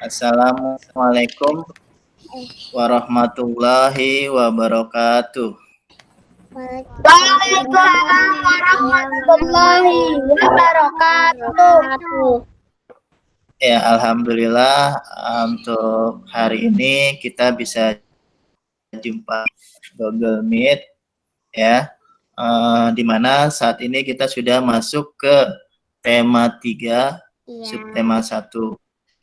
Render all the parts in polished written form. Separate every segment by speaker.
Speaker 1: Assalamualaikum warahmatullahi wabarakatuh.
Speaker 2: Waalaikumsalam warahmatullahi wabarakatuh.
Speaker 1: Ya, alhamdulillah untuk hari ini kita bisa jumpa Google Meet ya. Di mana saat ini kita sudah masuk ke tema 3, subtema 1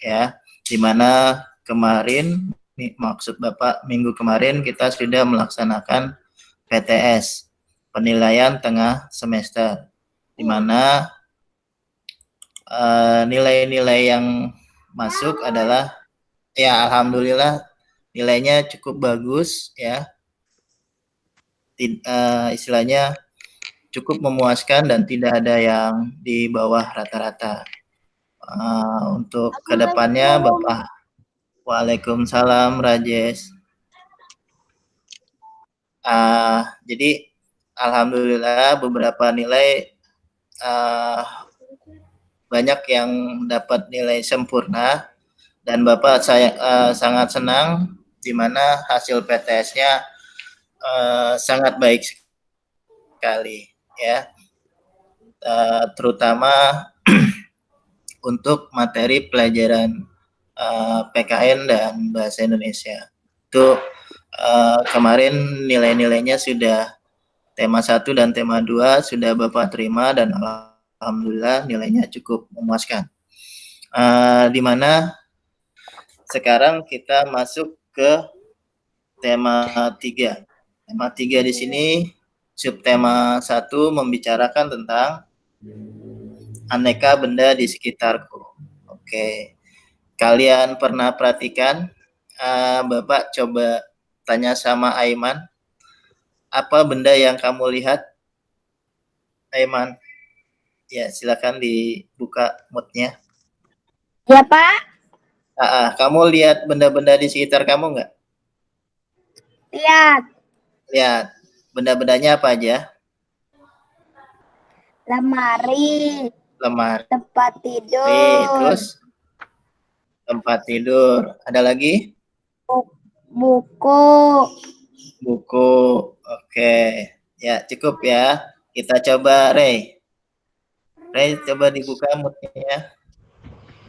Speaker 1: ya. Di mana kemarin maksud Bapak minggu kemarin kita sudah melaksanakan PTS, penilaian tengah semester, di mana nilai-nilai yang masuk adalah ya alhamdulillah nilainya cukup bagus ya, istilahnya cukup memuaskan dan tidak ada yang di bawah rata-rata. Untuk kedepannya Bapak. Waalaikumsalam Rajes. Jadi alhamdulillah beberapa nilai banyak yang dapat nilai sempurna dan Bapak saya sangat senang di mana hasil PTS-nya sangat baik sekali ya, terutama untuk materi pelajaran PKN dan bahasa Indonesia. Itu kemarin nilai-nilainya sudah tema 1 dan tema 2 sudah Bapak terima dan alhamdulillah nilainya cukup memuaskan. Di mana sekarang kita masuk ke tema 3. Tema 3 di sini subtema 1 membicarakan tentang aneka benda di sekitarku. Oke. Kalian pernah perhatikan? Bapak coba tanya sama Aiman. Apa benda yang kamu lihat? Aiman. Ya, silakan dibuka mute-nya.
Speaker 2: Ya, Pak.
Speaker 1: Kamu lihat benda-benda di sekitar kamu nggak?
Speaker 2: Lihat.
Speaker 1: Lihat. Benda-bendanya apa aja?
Speaker 2: Lemari. Tempat tidur.
Speaker 1: Terus? Tempat tidur. Ada lagi?
Speaker 2: Buku.
Speaker 1: Buku. Oke. Ya, cukup ya. Kita coba Ray. Ray, coba dibuka mute-nya.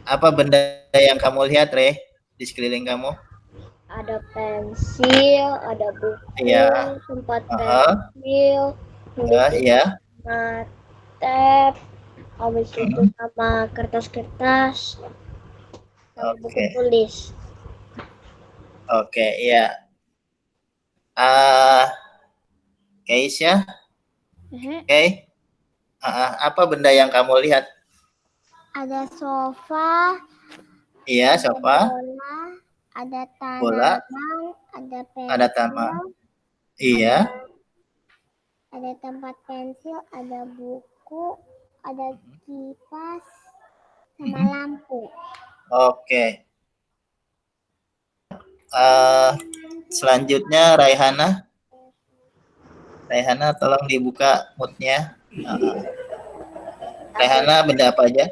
Speaker 1: Apa benda yang kamu lihat, Ray, di sekeliling kamu?
Speaker 2: Ada pensil, ada buku,
Speaker 1: Iya.
Speaker 2: tempat pensil,
Speaker 1: Iya.
Speaker 2: sama tab, habis itu sama kertas-kertas, sama buku tulis.
Speaker 1: Oke, iya. Keisha? Oke. Apa benda yang kamu lihat?
Speaker 2: Ada sofa.
Speaker 1: Iya, sofa.
Speaker 2: Bola, ada tanaman,
Speaker 1: bola,
Speaker 2: ada pensil.
Speaker 1: ada taman. Iya.
Speaker 2: Ada tempat pensil, ada buku, ada kipas, sama lampu.
Speaker 1: Oke. Selanjutnya Raihana. Raihana, tolong dibuka mute-nya. Raihana, benda apa aja?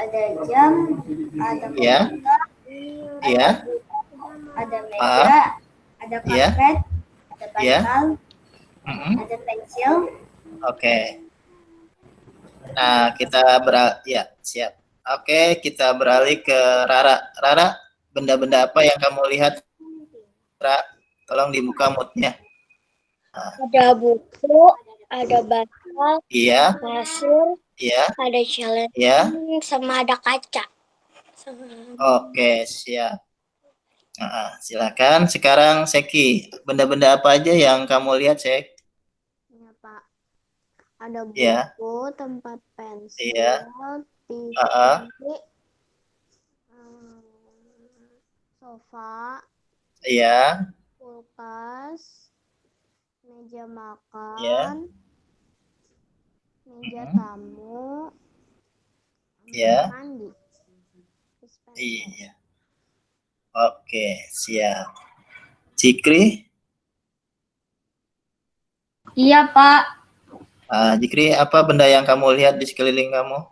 Speaker 2: Ada jam, ada komputer,
Speaker 1: iya.
Speaker 2: Ada meja, ada karpet, ada bantal, ada pensil.
Speaker 1: Oke. Nah, kita siap. Oke, kita beralih ke Rara. Rara, benda-benda apa yang kamu lihat? Rara, tolong dibuka mute-nya.
Speaker 2: Ada buku, ada bantal,
Speaker 1: iya,
Speaker 2: kasur,
Speaker 1: iya,
Speaker 2: ada celana,
Speaker 1: iya,
Speaker 2: sama ada kaca.
Speaker 1: Oke, siap. Silakan. Sekarang Seki, benda-benda apa aja yang kamu lihat, Sek?
Speaker 2: Ya, Pak. Ada buku, tempat pensil, TV, sofa,
Speaker 1: iya,
Speaker 2: kulkas, meja makan, meja tamu, mandi.
Speaker 1: Iya. Oke, siap. Jikri?
Speaker 2: Iya, Pak.
Speaker 1: Jikri, apa benda yang kamu lihat di sekeliling kamu?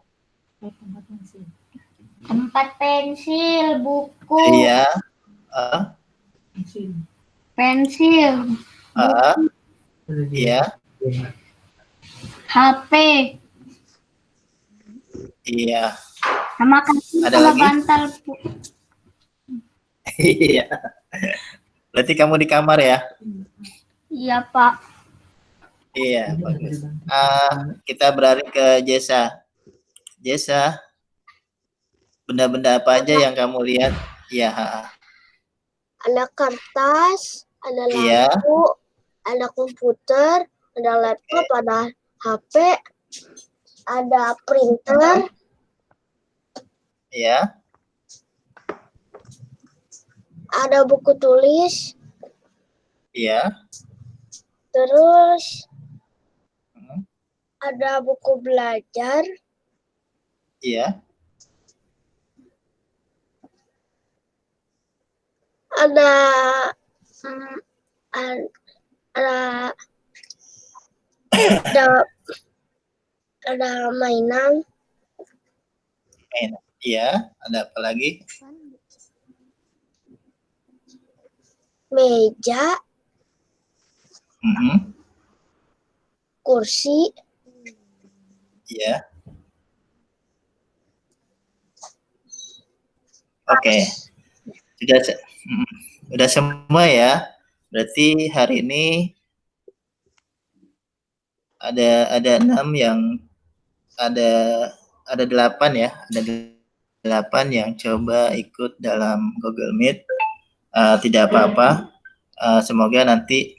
Speaker 2: Tempat pensil, buku,
Speaker 1: Iya.
Speaker 2: pensil,
Speaker 1: Iya.
Speaker 2: HP,
Speaker 1: Iya.
Speaker 2: sama kasih
Speaker 1: Ada
Speaker 2: sama
Speaker 1: lagi?
Speaker 2: bantal.
Speaker 1: Iya. Berarti kamu di kamar ya?
Speaker 2: Iya, Pak.
Speaker 1: Iya, bagus. Kita beralih ke Jesa. Jesa, benda-benda apa aja yang kamu lihat? Iya.
Speaker 2: Ada kertas, ada
Speaker 1: Iya.
Speaker 2: lampu, ada komputer, ada laptop, ada HP, ada printer,
Speaker 1: Iya.
Speaker 2: ada buku tulis,
Speaker 1: Iya.
Speaker 2: terus ada buku belajar,
Speaker 1: Iya.
Speaker 2: ada ada ada mainan,
Speaker 1: Iya. Ada apa lagi?
Speaker 2: meja, kursi,
Speaker 1: Iya. Oke. Sudah semua ya. Berarti hari ini ada 6 yang ada 8 ya. Ada 8 yang coba ikut dalam Google Meet. Tidak apa-apa. Semoga nanti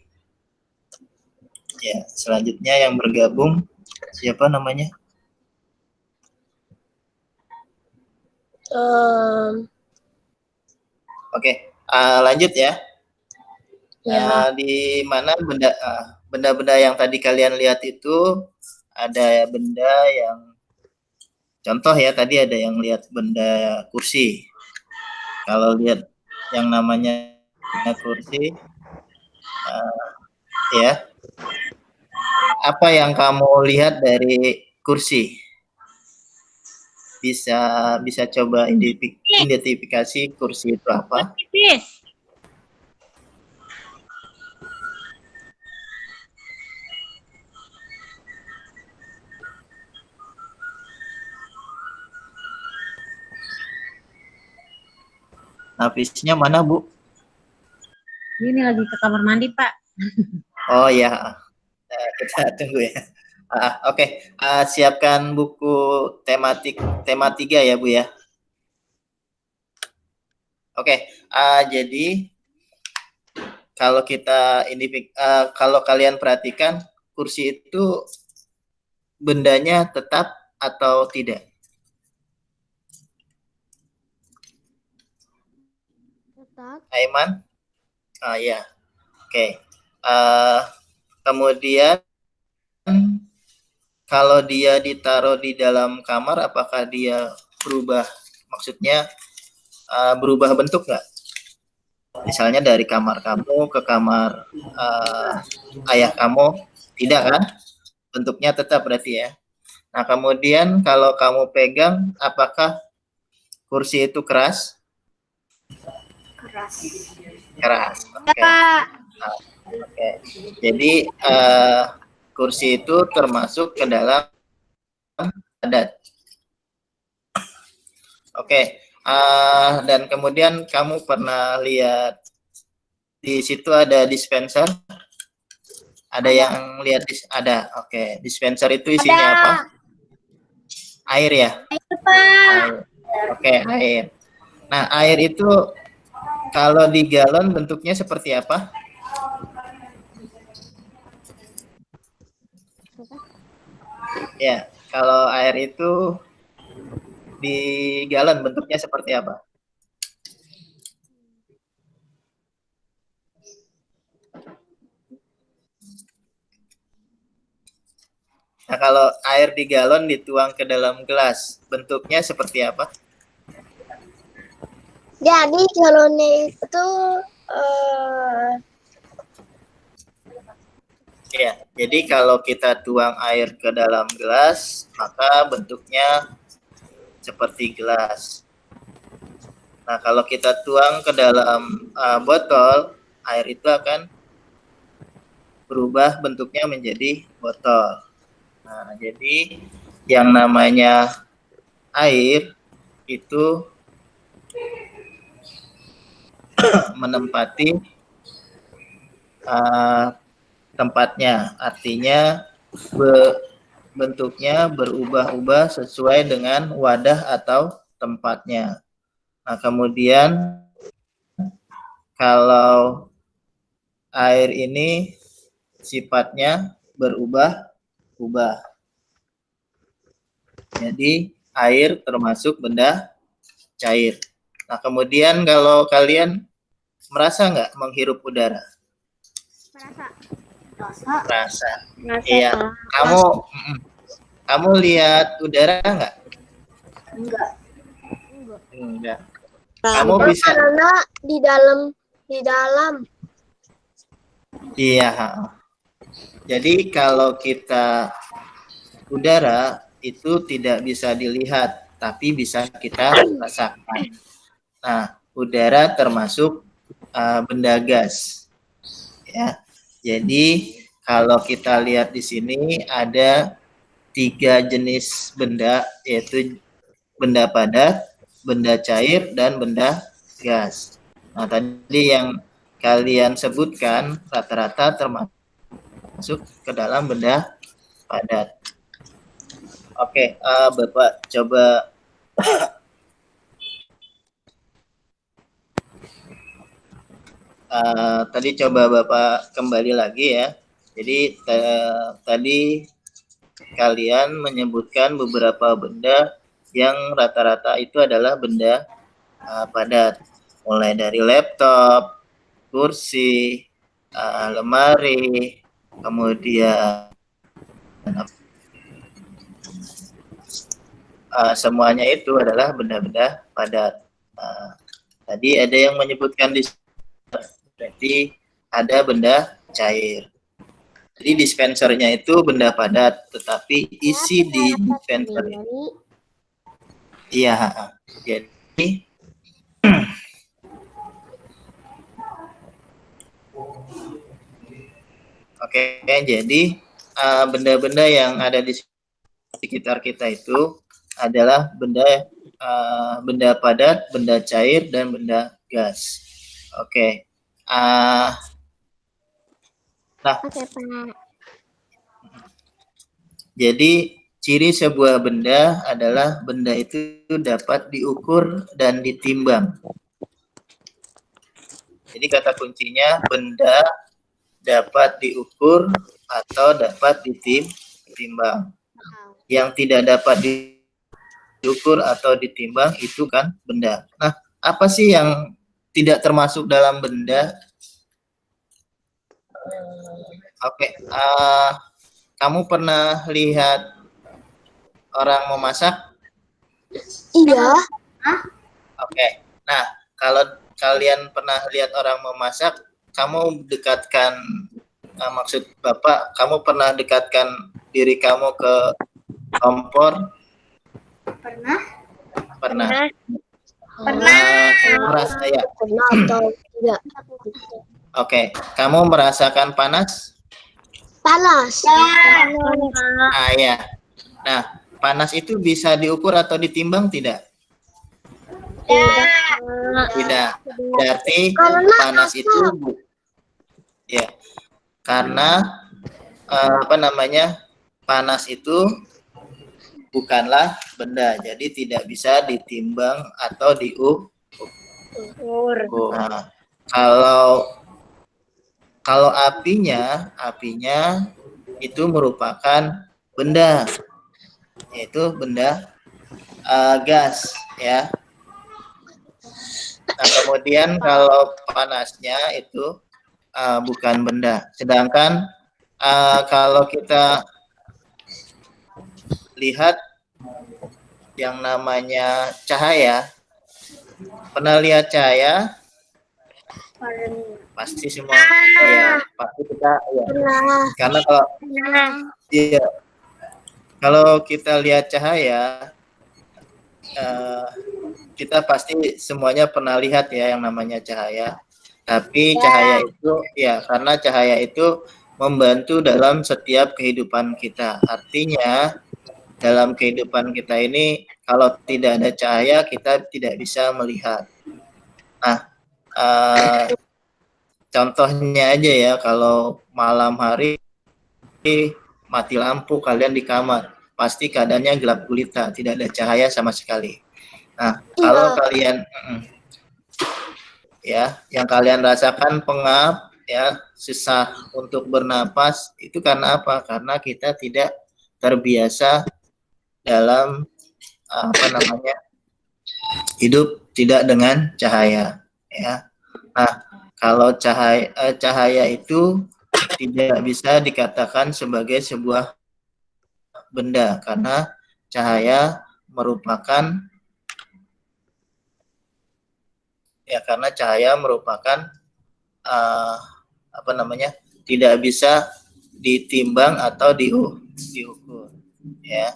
Speaker 1: ya selanjutnya yang bergabung siapa namanya? Oke, lanjut ya. Di mana benda-benda yang tadi kalian lihat itu ada benda yang contoh ya, tadi ada yang lihat benda kursi. Kalau lihat yang namanya kursi, ya, apa yang kamu lihat dari kursi? Bisa coba identifikasi kursi itu apa? Napisnya mana, Bu?
Speaker 3: Ini lagi ke kamar mandi, Pak.
Speaker 1: Oh ya, kita tunggu ya. Oke. Siapkan buku tema 3 ya, Bu ya. Oke. Jadi kalau kalau kalian perhatikan kursi itu bendanya tetap atau tidak?
Speaker 2: tetap,
Speaker 1: Aiman? Ya. Oke. Kemudian kalau dia ditaruh di dalam kamar, apakah dia berubah? Maksudnya berubah bentuk nggak? Misalnya dari kamar kamu ke kamar ayah kamu, tidak kan? Bentuknya tetap berarti ya. Nah, kemudian kalau kamu pegang, apakah kursi itu keras? Keras. Oke. Oke. Jadi kursi itu termasuk ke dalam adat. Oke. Dan kemudian kamu pernah lihat di situ ada dispenser? Ada yang lihat ada. Oke. Dispenser itu isinya apa? Air ya?
Speaker 2: Air, Pak.
Speaker 1: Air. Oke, air. Nah, air itu kalau di galon bentuknya seperti apa? Ya, kalau air itu di galon bentuknya seperti apa? Nah, kalau air di galon dituang ke dalam gelas, bentuknya seperti apa?
Speaker 2: Jadi galonnya itu
Speaker 1: Ya, jadi kalau kita tuang air ke dalam gelas, maka bentuknya seperti gelas. Nah, kalau kita tuang ke dalam botol, air itu akan berubah bentuknya menjadi botol. Nah, jadi yang namanya air itu menempati tempatnya, artinya bentuknya berubah-ubah sesuai dengan wadah atau tempatnya. Nah, kemudian kalau air ini sifatnya berubah-ubah. Jadi air termasuk benda cair. Nah, kemudian kalau kalian merasa nggak menghirup udara? Merasa. Iya. Kamu lihat udara nggak? Enggak. Kamu bisa.
Speaker 2: Karena di dalam.
Speaker 1: Iya. Jadi kalau kita udara itu tidak bisa dilihat, tapi bisa kita rasakan. Nah, udara termasuk benda gas. Ya. Jadi kalau kita lihat di sini ada 3 jenis benda, yaitu benda padat, benda cair, dan benda gas. Nah, tadi yang kalian sebutkan rata-rata termasuk ke dalam benda padat. Oke, Bapak coba tadi coba Bapak kembali lagi ya. Jadi tadi kalian menyebutkan beberapa benda yang rata-rata itu adalah benda padat. Mulai dari laptop, kursi, lemari, kemudian semuanya itu adalah benda-benda padat. Tadi ada yang menyebutkan berarti ada benda cair. Jadi dispensernya itu benda padat, tetapi isi di dispenser iya. Jadi oke, jadi benda-benda yang ada di sekitar kita itu adalah benda padat, benda cair, dan benda gas. Oke. Nah, jadi ciri sebuah benda adalah benda itu dapat diukur dan ditimbang. Jadi kata kuncinya benda dapat diukur atau dapat ditimbang. Yang tidak dapat diukur atau ditimbang itu kan benda. Nah, apa sih yang tidak termasuk dalam benda? Oke, kamu pernah lihat orang memasak?
Speaker 2: Iya.
Speaker 1: Oke, nah kalau kalian pernah lihat orang memasak, kamu dekatkan, maksud Bapak, kamu pernah dekatkan diri kamu ke kompor? Pernah. Merasa ya?
Speaker 2: Pernah atau tidak?
Speaker 1: Oke, kamu merasakan panas?
Speaker 2: Panas.
Speaker 1: Ya. Nah, panas itu bisa diukur atau ditimbang tidak? Tidak. Berarti panas itu ya. Karena panas itu bukanlah benda, jadi tidak bisa ditimbang atau diukur. Nah, kalau apinya itu merupakan benda, yaitu benda gas ya. Nah, kemudian kalau panasnya itu bukan benda. Sedangkan kalau kita lihat yang namanya cahaya, pernah lihat cahaya? Pasti semua ya, pasti kita ya. Karena kalau kita lihat cahaya, kita pasti semuanya pernah lihat ya yang namanya cahaya. Tapi cahaya itu ya karena cahaya itu membantu dalam setiap kehidupan kita. Artinya dalam kehidupan kita ini kalau tidak ada cahaya kita tidak bisa melihat. Nah, contohnya aja ya kalau malam hari mati lampu kalian di kamar, pasti keadaannya gelap gulita, tidak ada cahaya sama sekali. Nah, kalau kalian ya, yang kalian rasakan pengap, ya, susah untuk bernapas, itu karena apa? Karena kita tidak terbiasa dalam hidup tidak dengan cahaya, ya. Nah, kalau cahaya itu tidak bisa dikatakan sebagai sebuah benda karena cahaya merupakan tidak bisa ditimbang atau diukur, ya.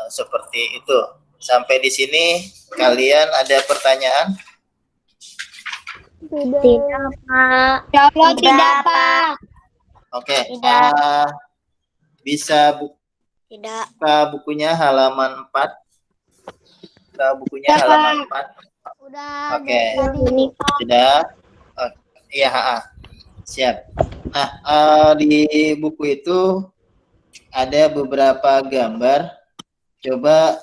Speaker 1: Seperti itu. Sampai di sini kalian ada pertanyaan?
Speaker 2: Tidak, Pak. Tidak, Pak.
Speaker 1: Oke.
Speaker 2: Tidak.
Speaker 1: Bisa
Speaker 2: Tidak.
Speaker 1: buka bukunya halaman 4. Buka bukunya halaman 4.
Speaker 2: Udah.
Speaker 1: Oke. Sudah. Iya, siap. Nah, di buku itu ada beberapa gambar. Coba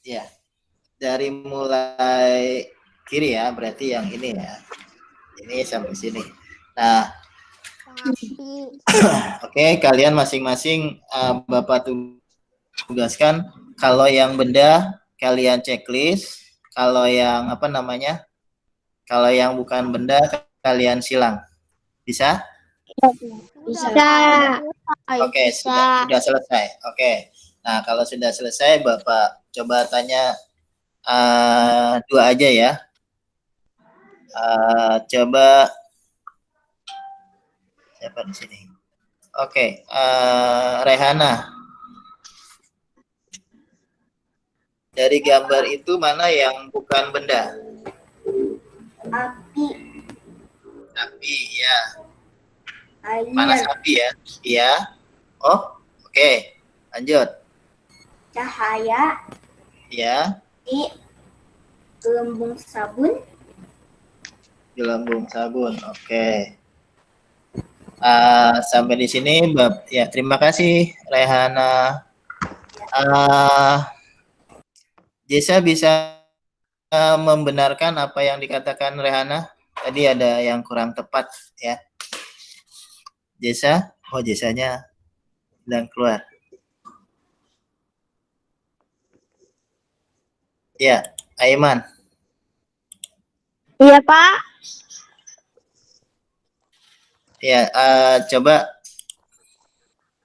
Speaker 1: ya, dari mulai kiri ya, berarti yang ini ya. Ini sampai sini. Nah, oke, kalian masing-masing Bapak tugaskan kalau yang benda kalian checklist, kalau yang kalau yang bukan benda kalian silang. Bisa?
Speaker 2: Bisa.
Speaker 1: Oke, sudah selesai. Oke. Nah, kalau sudah selesai Bapak coba tanya 2 aja ya. Coba siapa di sini? Oke, Rehana. Dari gambar itu mana yang bukan benda?
Speaker 4: Api.
Speaker 1: Api, ya.
Speaker 4: Air.
Speaker 1: Mana api ya? Iya. Oh, oke. Lanjut.
Speaker 4: Cahaya.
Speaker 1: Ya.
Speaker 4: Di gelembung sabun.
Speaker 1: Gelembung sabun. Oke. Sampai di sini, ya. Terima kasih, Rehana. Jesa bisa membenarkan apa yang dikatakan Rehana? Tadi ada yang kurang tepat, ya. Jesa? Oh, Jesanya sedang keluar. Ya, Aiman.
Speaker 2: Iya, Pak.
Speaker 1: Ya, coba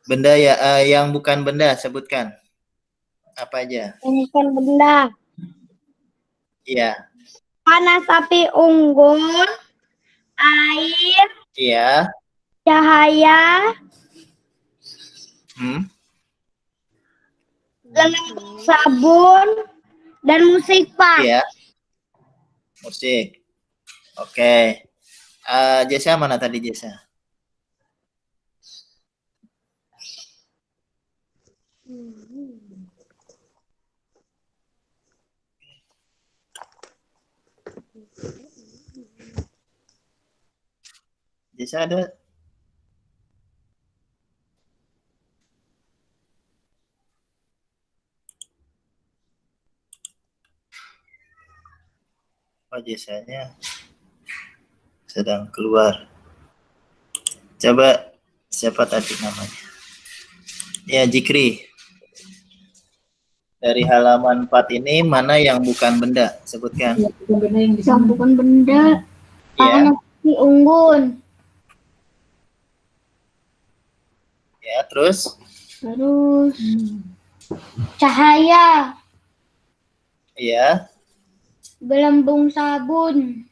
Speaker 1: benda ya yang bukan benda sebutkan. Apa aja?
Speaker 2: Yang bukan benda.
Speaker 1: Iya.
Speaker 2: Panas api unggun, air,
Speaker 1: Iya.
Speaker 2: cahaya, gelembung sabun, dan musik, Pak.
Speaker 1: Iya. Musik. Oke. Jesa mana tadi Jesa? Jesa ada? Oh, Jesanya sedang keluar. Coba siapa tadi namanya? Ya, Jikri. Dari halaman 4 ini mana yang bukan benda? Sebutkan.
Speaker 2: Yang bukan benda.
Speaker 1: Ya.
Speaker 2: Panas api unggun.
Speaker 1: Ya, terus?
Speaker 2: Terus cahaya,
Speaker 1: Iya.
Speaker 2: gelembung sabun,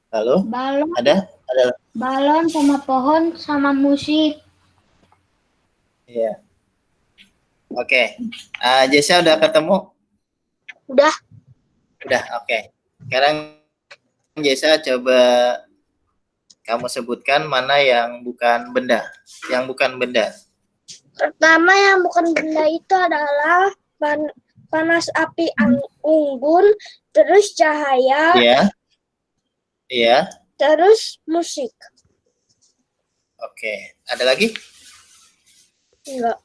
Speaker 1: Lalu?
Speaker 2: balon,
Speaker 1: Ada?
Speaker 2: balon sama pohon sama musik.
Speaker 1: Iya. Oke. Jessa udah ketemu?
Speaker 2: Udah.
Speaker 1: Udah, oke. Sekarang Jessa coba kamu sebutkan mana yang bukan benda. Yang bukan benda.
Speaker 2: Pertama yang bukan benda itu adalah panas api unggun, terus cahaya,
Speaker 1: Iya. Iya.
Speaker 2: terus musik.
Speaker 1: Oke. Ada lagi?
Speaker 2: Enggak.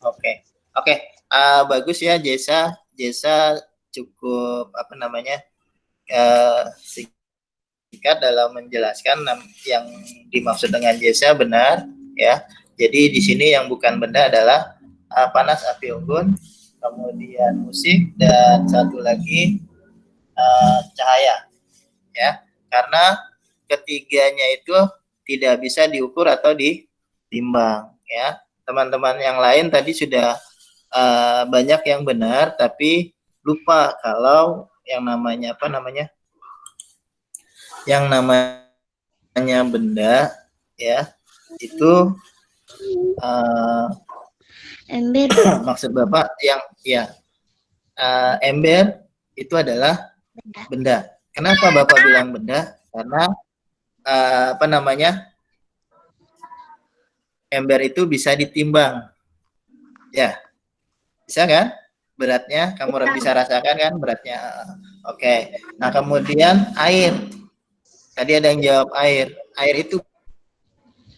Speaker 1: Oke. Oke. Bagus ya Jessa. Jessa cukup apa namanya? Singkat dalam menjelaskan yang dimaksud dengan Jessa benar ya. Jadi di sini yang bukan benda adalah panas api unggun, kemudian musik, dan satu lagi cahaya ya. Karena ketiganya itu tidak bisa diukur atau ditimbang ya. Teman-teman yang lain tadi sudah banyak yang benar, tapi lupa kalau yang namanya apa namanya? Yang namanya benda ya itu
Speaker 2: Ember.
Speaker 1: maksud Bapak yang ya ember itu adalah benda. Kenapa Bapak bilang benda? Karena apa namanya? Ember itu bisa ditimbang. Ya. Bisa kan? Beratnya kamu bisa rasakan kan beratnya. Oke. Nah, kemudian air. Tadi ada yang jawab air. Air itu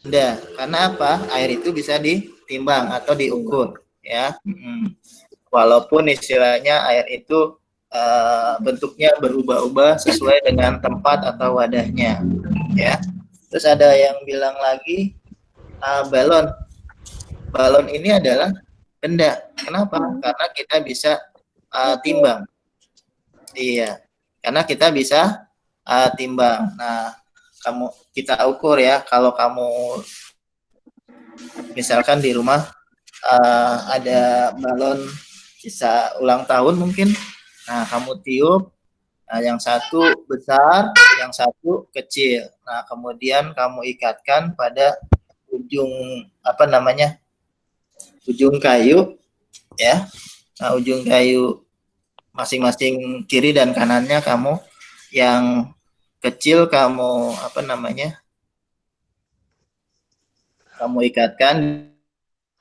Speaker 1: benda. Karena apa? Air itu bisa ditimbang atau diukur ya. Walaupun istilahnya air itu bentuknya berubah-ubah sesuai dengan tempat atau wadahnya ya. Terus ada yang bilang lagi balon. Balon ini adalah benda. Kenapa? Karena kita bisa timbang. Iya. Karena kita bisa timbang. Nah, kita ukur ya. Kalau kamu misalkan di rumah ada balon sisa ulang tahun mungkin. Nah, kamu tiup, yang satu besar, yang satu kecil. Nah, kemudian kamu ikatkan pada ujung apa namanya? Ujung kayu ya. Nah, ujung kayu masing-masing kiri dan kanannya kamu yang kecil kamu apa namanya? Kamu ikatkan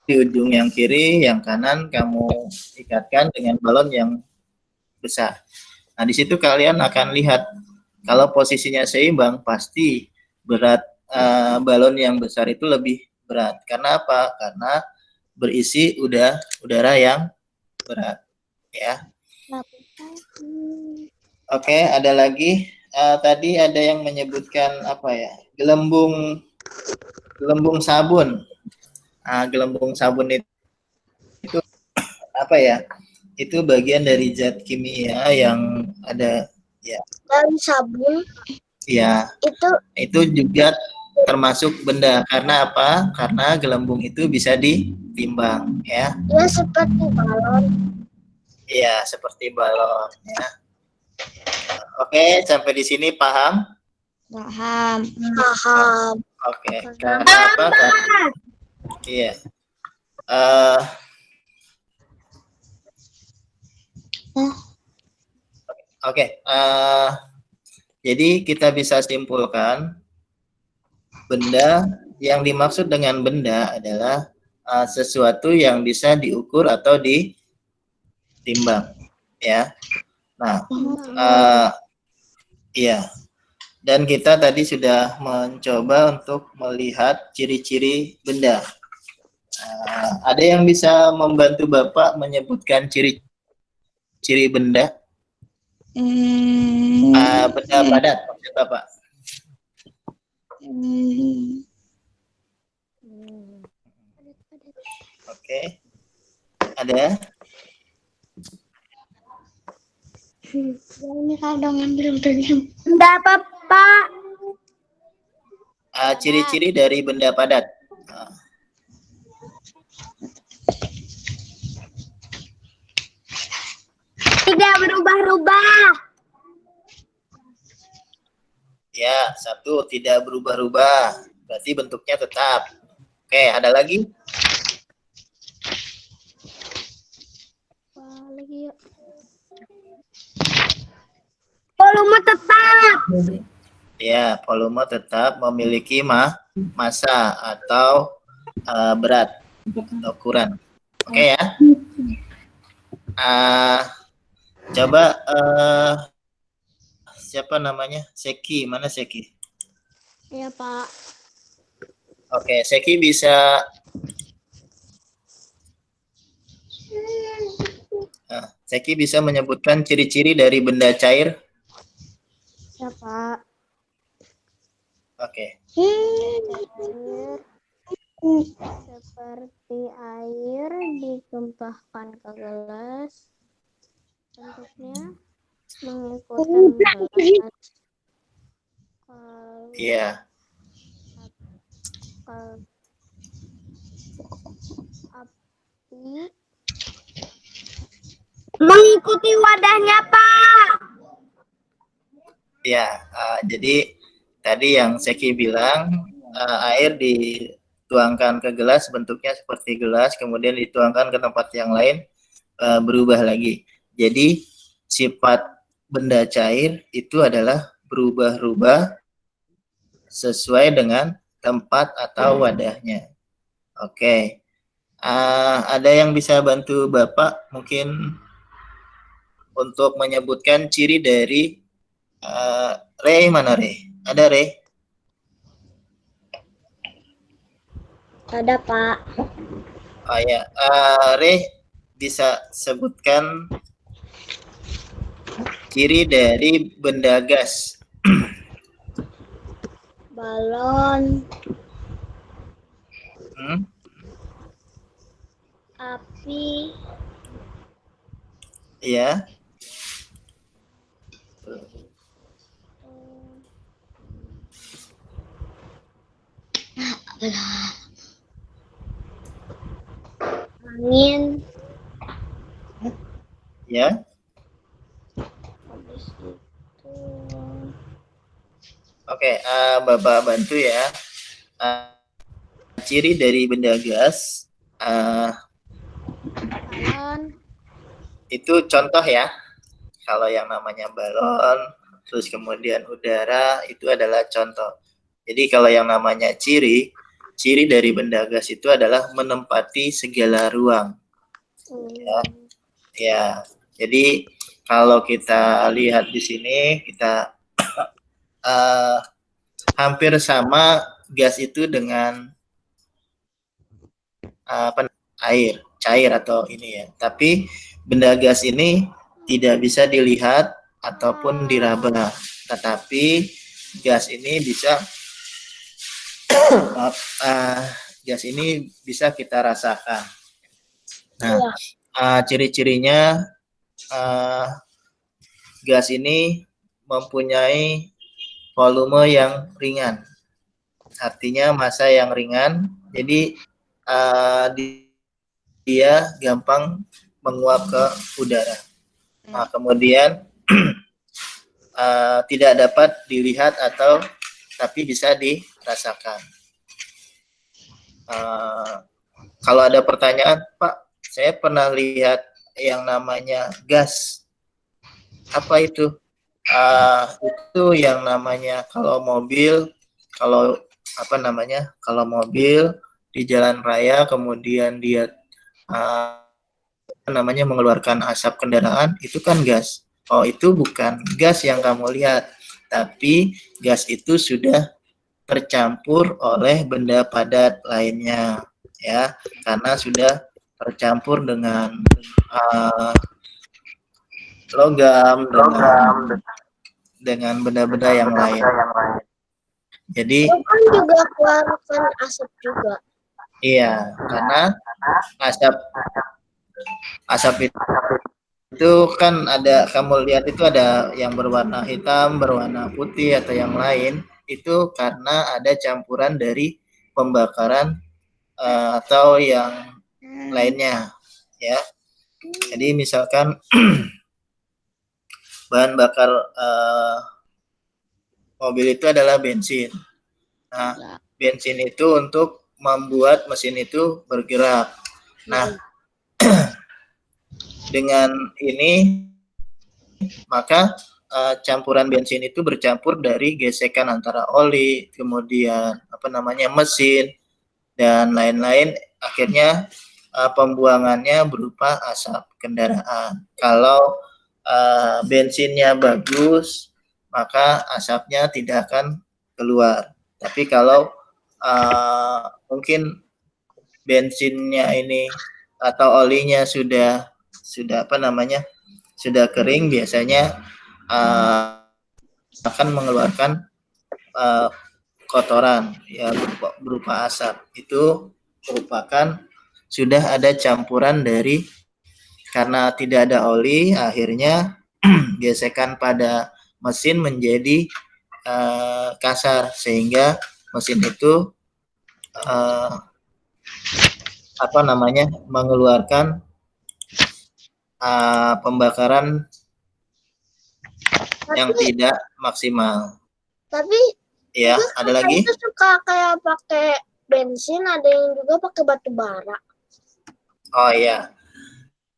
Speaker 1: di ujung yang kiri, yang kanan kamu ikatkan dengan balon yang besar. Nah, di situ kalian akan lihat kalau posisinya seimbang pasti berat balon yang besar itu lebih berat. Karena apa? Karena berisi udara yang berat ya. Oke, ada lagi tadi ada yang menyebutkan apa ya? Gelembung sabun. Gelembung sabun itu apa ya? Itu bagian dari zat kimia yang ada ya.
Speaker 2: Dan sabun
Speaker 1: Ya. Itu juga termasuk benda. Karena apa? Karena gelembung itu bisa ditimbang ya.
Speaker 2: Ya seperti balon.
Speaker 1: Iya, seperti balon ya. Oke, sampai di sini paham?
Speaker 2: Paham.
Speaker 1: Oke. Karena apa? Iya. Oke. Jadi kita bisa simpulkan benda yang dimaksud dengan benda adalah sesuatu yang bisa diukur atau ditimbang, ya. Nah, iya. Dan kita tadi sudah mencoba untuk melihat ciri-ciri benda. Ada yang bisa membantu Bapak menyebutkan ciri-ciri benda? Benda padat maksud Bapak. Oke. Ada?
Speaker 2: Ini kadang belum terjun. Benda apa, Pak?
Speaker 1: Ciri-ciri dari benda padat.
Speaker 2: Tidak berubah-ubah.
Speaker 1: Ya, satu tidak berubah-ubah. Berarti bentuknya tetap. Oke, ada lagi?
Speaker 2: volume tetap.
Speaker 1: Ya, volume tetap memiliki massa atau berat ukuran. Oke ya. Coba siapa namanya? Seki, mana Seki?
Speaker 2: Iya, Pak.
Speaker 1: Oke, Seki bisa Seki bisa menyebutkan ciri-ciri dari benda cair?
Speaker 2: Ya, Pak.
Speaker 1: Oke.
Speaker 2: Seperti air ditumpahkan ke gelas. Bentuknya mengikuti gelas.
Speaker 1: Iya.
Speaker 2: Api mengikuti wadahnya, Pak.
Speaker 1: Ya, jadi tadi yang Seki bilang air dituangkan ke gelas bentuknya seperti gelas, kemudian dituangkan ke tempat yang lain berubah lagi. Jadi sifat benda cair itu adalah berubah-ubah sesuai dengan tempat atau wadahnya. Oke. Ada yang bisa bantu Bapak mungkin untuk menyebutkan ciri dari Ray, mana Ray? Ada Ray?
Speaker 2: Ada, Pak.
Speaker 1: Oh ya, Ray bisa sebutkan ciri dari benda gas.
Speaker 2: Balon, api,
Speaker 1: Iya.
Speaker 2: angin,
Speaker 1: Ya.
Speaker 2: habis itu
Speaker 1: Oke, Bapak bantu ya. Ciri dari benda gas
Speaker 2: balon,
Speaker 1: itu contoh ya. Kalau yang namanya balon, terus kemudian udara, itu adalah contoh. Jadi kalau yang namanya ciri dari benda gas itu adalah menempati segala ruang. Ya. Jadi kalau kita lihat di sini, kita hampir sama gas itu dengan air, cair atau ini ya. Tapi benda gas ini tidak bisa dilihat ataupun diraba, tetapi gas ini bisa gas ini bisa kita rasakan. Nah, ciri-cirinya gas ini mempunyai volume yang ringan, artinya massa yang ringan. Jadi dia gampang menguap ke udara. Nah, kemudian tidak dapat dilihat atau tapi bisa dirasakan. Kalau ada pertanyaan, Pak, saya pernah lihat yang namanya gas. Apa itu? Itu yang namanya kalau mobil, kalau mobil di jalan raya kemudian dia mengeluarkan asap kendaraan, itu kan gas. Oh, itu bukan gas yang kamu lihat, tapi gas itu sudah tercampur oleh benda padat lainnya, ya, karena sudah tercampur dengan logam, dengan benda-benda yang lain. Jadi
Speaker 2: kan juga keluarkan asap juga.
Speaker 1: iya, karena asap itu kan ada, kamu lihat itu ada yang berwarna hitam, berwarna putih atau yang lain, itu karena ada campuran dari pembakaran atau yang lainnya, ya. Jadi misalkan bahan bakar mobil itu adalah bensin. Nah, bensin itu untuk membuat mesin itu bergerak. Nah, dengan ini maka campuran bensin itu bercampur dari gesekan antara oli, kemudian mesin dan lain-lain, akhirnya pembuangannya berupa asap kendaraan. Kalau bensinnya bagus, maka asapnya tidak akan keluar. Tapi kalau mungkin bensinnya ini atau olinya sudah kering, biasanya akan mengeluarkan kotoran ya berupa asap. Itu merupakan sudah ada campuran dari, karena tidak ada oli, akhirnya gesekan pada mesin menjadi kasar, sehingga mesin itu mengeluarkan pembakaran yang tidak maksimal.
Speaker 2: Tapi
Speaker 1: Ya, ada lagi?
Speaker 2: itu suka kayak pakai bensin, ada yang juga pakai batu bara.
Speaker 1: Oh iya,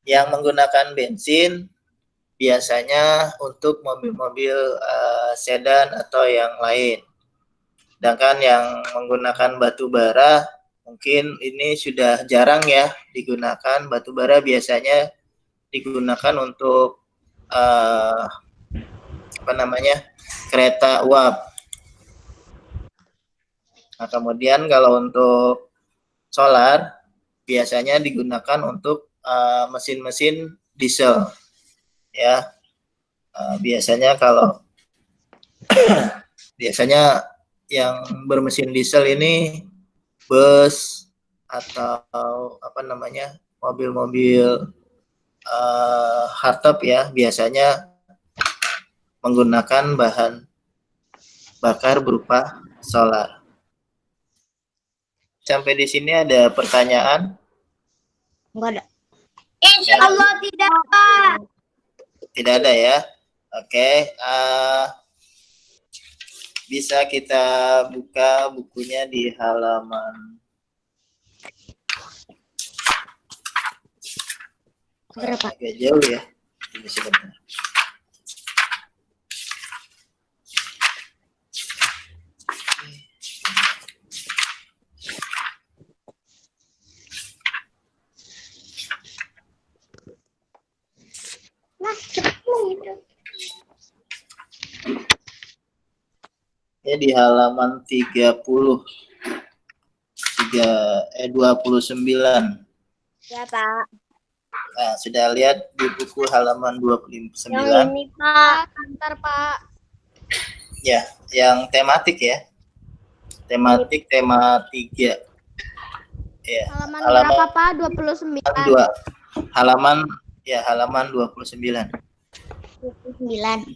Speaker 1: yang menggunakan bensin biasanya untuk mobil-mobil sedan atau yang lain. Sedangkan yang menggunakan batu bara mungkin ini sudah jarang ya digunakan. Batu bara biasanya digunakan untuk kereta uap. Nah, kemudian kalau untuk solar biasanya digunakan untuk mesin-mesin diesel ya. Biasanya kalau biasanya yang bermesin diesel ini bus atau mobil-mobil hardtop ya, biasanya menggunakan bahan bakar berupa solar. Sampai di sini ada pertanyaan?
Speaker 2: Enggak ada.
Speaker 4: Insya Allah tidak, Pak.
Speaker 1: Tidak ada ya. Oke, bisa kita buka bukunya di halaman
Speaker 2: Berapa?
Speaker 1: agak jauh ya. Ini sebentar. Ya, di halaman 29.
Speaker 2: Ya, Pak.
Speaker 1: Nah, sudah lihat di buku halaman 29?
Speaker 2: Yang ini, Pak. Antar, Pak.
Speaker 1: Ya, yang tematik ya. Tematik tema 3. Ya,
Speaker 2: Halaman berapa, Pak? 29.
Speaker 1: Halaman 29.
Speaker 2: 29.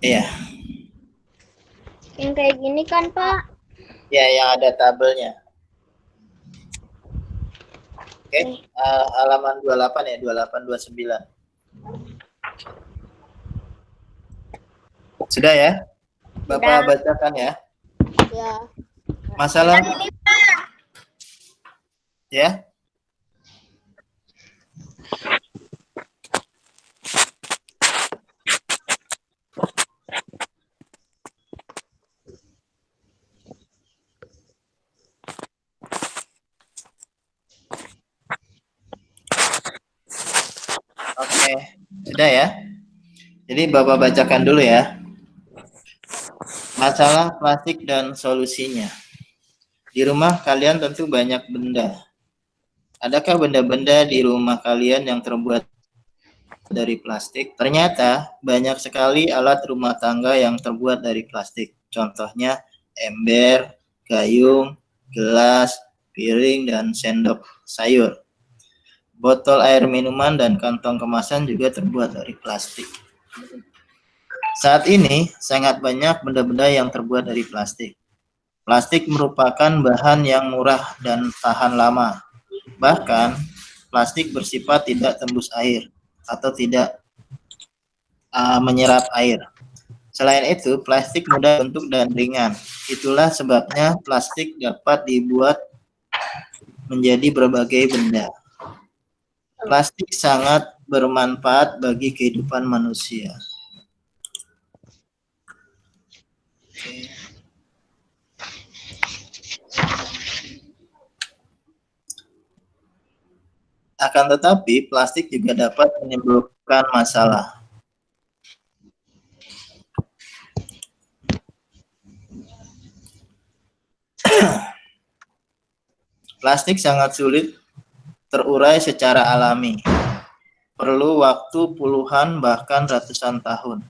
Speaker 1: Iya.
Speaker 2: Yang kayak gini kan, Pak?
Speaker 1: Ya, yang ada tabelnya. Oke, halaman 28 ya, 28 29. Sudah ya? Bapak bacakan ya.
Speaker 2: Ya.
Speaker 1: Masalah ya. Oke, sudah ya. Jadi Bapak bacakan dulu ya. Masalah plastik dan solusinya. Di rumah kalian tentu banyak benda. Adakah benda-benda di rumah kalian yang terbuat dari plastik? Ternyata banyak sekali alat rumah tangga yang terbuat dari plastik. Contohnya ember, gayung, gelas, piring, dan sendok sayur. Botol air minuman dan kantong kemasan juga terbuat dari plastik. Saat ini sangat banyak benda-benda yang terbuat dari plastik. Plastik merupakan bahan yang murah dan tahan lama. Bahkan, plastik bersifat tidak tembus air atau tidak menyerap air. Selain itu, plastik mudah bentuk dan ringan. Itulah sebabnya plastik dapat dibuat menjadi berbagai benda. Plastik sangat bermanfaat bagi kehidupan manusia. Akan tetapi plastik juga dapat menimbulkan masalah. Plastik sangat sulit terurai secara alami. Perlu waktu puluhan bahkan ratusan tahun.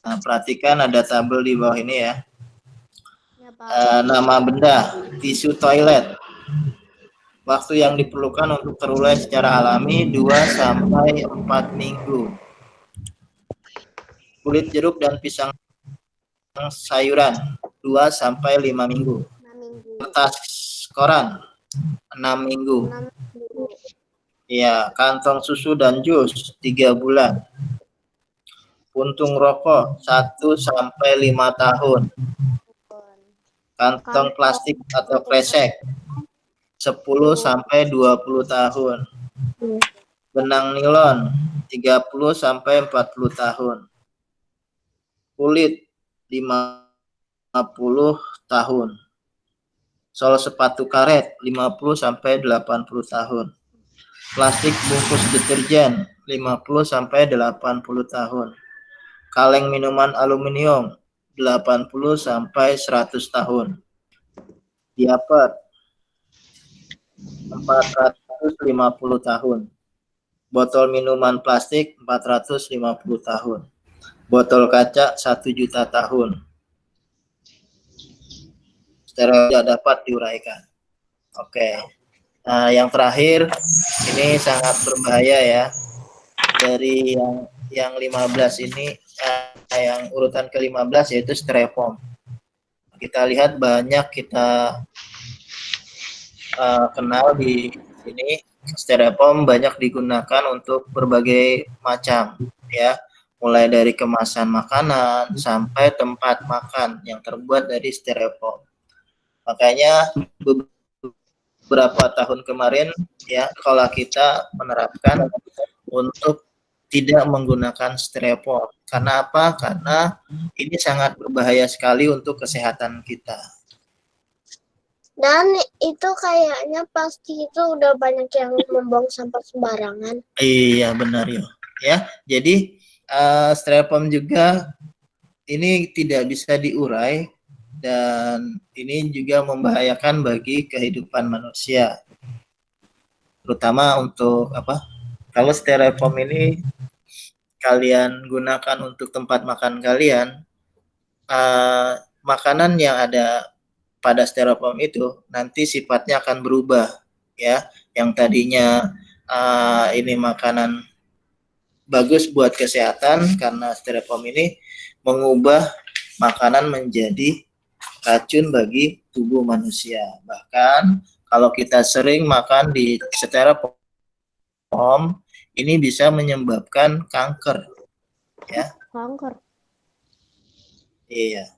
Speaker 1: Nah, perhatikan ada tabel di bawah ini ya. Nama benda, tisu toilet. Waktu yang diperlukan untuk terurai secara alami 2-4 minggu. Kulit jeruk dan pisang sayuran 2-5 minggu. Kertas koran 6 minggu. Ya, kantong susu dan jus 3 bulan. Puntung rokok 1-5 tahun. Kantong plastik atau kresek 10-20 tahun. Benang nilon 30-40 tahun. Kulit 50 tahun. Sol sepatu karet 50-80 tahun. Plastik bungkus deterjen 50-80 tahun. Kaleng minuman aluminium 80-100 tahun. Diaper 450 tahun. Botol minuman plastik 450 tahun. Botol kaca 1 juta tahun. Steril tidak dapat diuraikan. Oke. Nah, yang terakhir ini sangat berbahaya ya. Dari yang 15 ini yang urutan ke-15 yaitu styrofoam. Kita lihat banyak kita kenal di sini. Styrofoam banyak digunakan untuk berbagai macam ya, mulai dari kemasan makanan sampai tempat makan yang terbuat dari styrofoam. Makanya beberapa tahun kemarin ya, kalau kita menerapkan untuk tidak menggunakan styrofoam. Karena apa? Karena ini sangat berbahaya sekali untuk kesehatan kita.
Speaker 2: Dan itu kayaknya pasti itu udah banyak yang membuang sampah sembarangan.
Speaker 1: Iya benar ya. Jadi styrofoam juga ini tidak bisa diurai dan ini juga membahayakan bagi kehidupan manusia. Terutama untuk apa? Kalau styrofoam ini kalian gunakan untuk tempat makan kalian, makanan yang ada pada styrofoam itu nanti sifatnya akan berubah ya. Yang tadinya ini makanan bagus buat kesehatan, karena styrofoam ini mengubah makanan menjadi racun bagi tubuh manusia. Bahkan kalau kita sering makan di styrofoam, ini bisa menyebabkan kanker ya.
Speaker 2: Kanker.
Speaker 1: Iya.